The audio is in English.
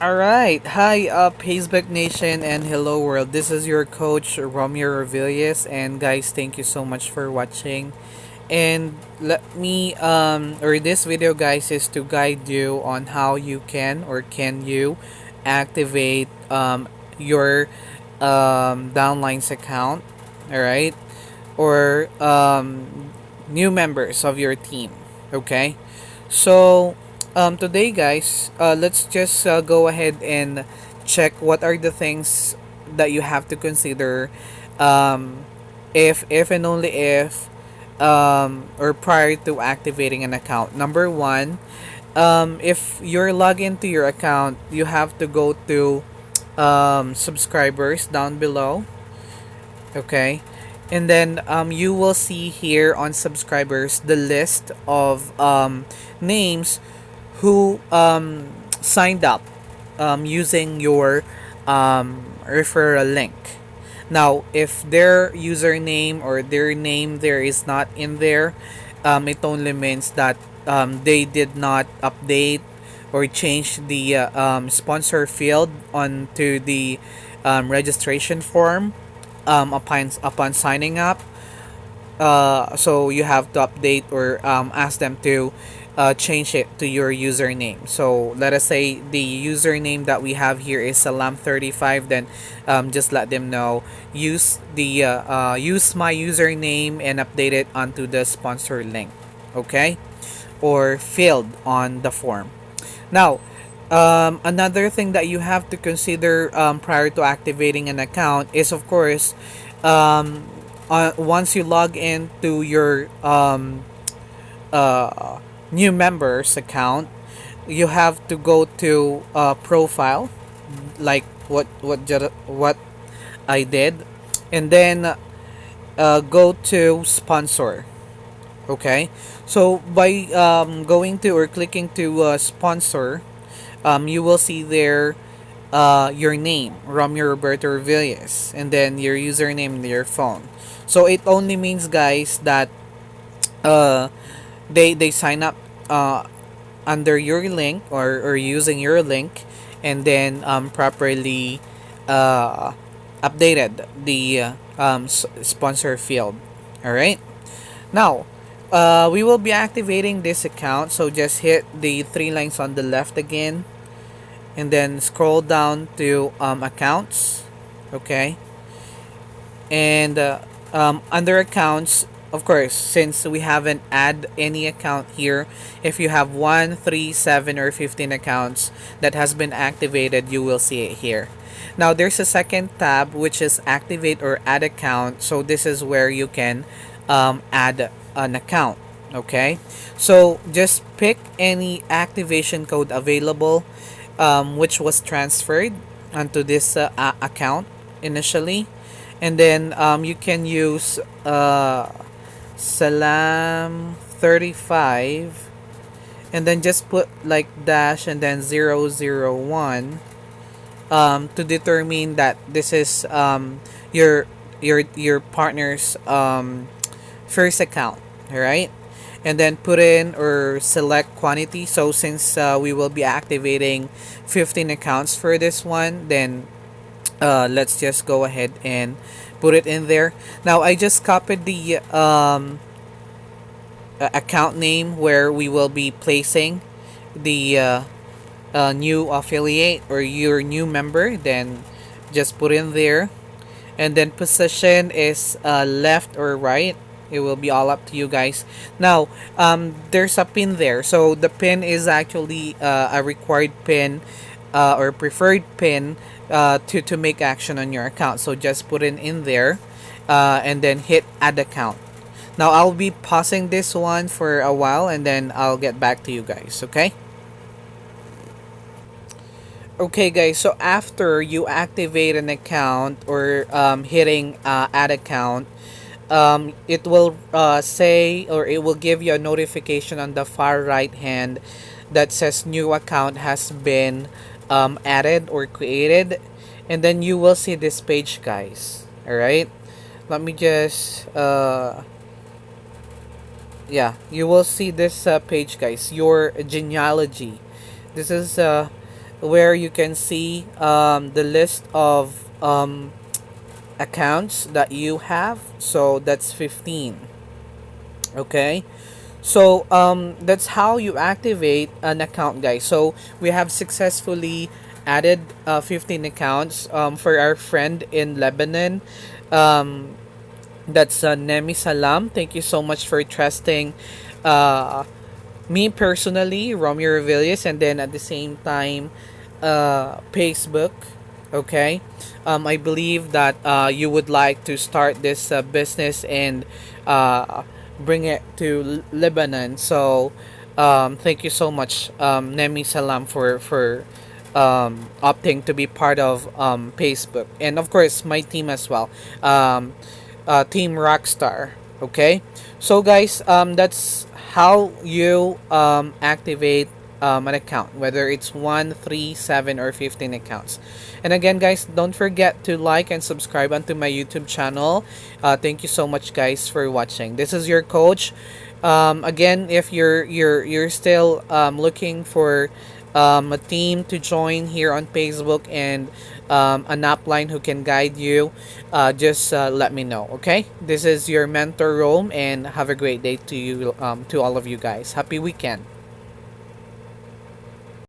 All right. Hi, Paysbook Nation and hello world. This is your coach Romeo Rovillos, and guys, thank you so much for watching. And let me or this video, guys, is to guide you on how you can or can you activate your downlines account. All right, or new members of your team. Okay, so today, guys, let's just go ahead and check what are the things that you have to consider, um, if and only if, or prior to activating an account. Number one, if you're logged into your account, you have to go to subscribers down below. Okay. And then you will see here on subscribers the list of names who signed up using your referral link. Now, if their username or their name there is not in there, it only means that they did not update or change the sponsor field onto the registration form upon signing up. So you have to update or ask them to change it to your username. So let us say the username that we have here is salam35. Then just let them know, use my username and update it onto the sponsor link. Okay, or filled on the form. Now, another thing that you have to consider prior to activating an account is, of course, um, once you log into your uh, new members account, you have to go to profile, like what I did, and then go to sponsor. Okay, so by going to or clicking to sponsor, you will see there your name, Romeo Roberto Rovillos, and then your username and your phone. So it only means, guys, that uh, they sign up uh, under your link, or using your link, and then properly uh, updated the sponsor field. All right. Now, we will be activating this account. So just hit the three lines on the left again, and then scroll down to accounts. Okay, and under accounts, of course, since we haven't add any account here, if you have 1, 3, 7, or 15 accounts that has been activated, you will see it here. Now there's a second tab, which is activate or add account. So this is where you can add an account. Okay, so just pick any activation code available, which was transferred onto this account initially, and then you can use salam 35, and then just put like dash and then 001 to determine that this is your partner's first account. All right, and then put in or select quantity. So since we will be activating 15 accounts for this one, then let's just go ahead and put it in there. Now I just copied the account name where we will be placing the new affiliate or your new member. Then just put in there, and then position is left or right. It will be all up to you guys. Now there's a pin there, so the pin is actually a required pin or preferred pin to make action on your account. So just put it in there, and then hit add account. Now I'll be pausing this one for a while, and then I'll get back to you guys. Okay. Okay, guys, so after you activate an account or hitting add account, it will say, or it will give you a notification on the far right hand that says new account has been added or created. And then you will see this page, guys. All right, let me just yeah, you will see this page, guys, your genealogy. This is where you can see the list of accounts that you have. So that's 15. Okay. So that's how you activate an account, guys. So we have successfully added 15 accounts for our friend in Lebanon. Um, that's Nemi Salam. Thank you so much for trusting uh, me personally, Romeo Rovillos, and then at the same time, Facebook. Okay, I believe that you would like to start this business and uh, bring it to Lebanon. So, thank you so much, Nemi Salam, for opting to be part of Facebook, and of course my team as well, Team Rockstar. Okay, so guys, that's how you activate an account, whether it's 1, 3, 7, or 15 accounts. And again, guys, don't forget to like and subscribe onto my YouTube channel. Thank you so much, guys, for watching. This is your coach. Again, if you're still looking for a team to join here on Facebook and an upline who can guide you, just let me know. Okay, this is your mentor Rome, and have a great day to you, to all of you guys. Happy weekend.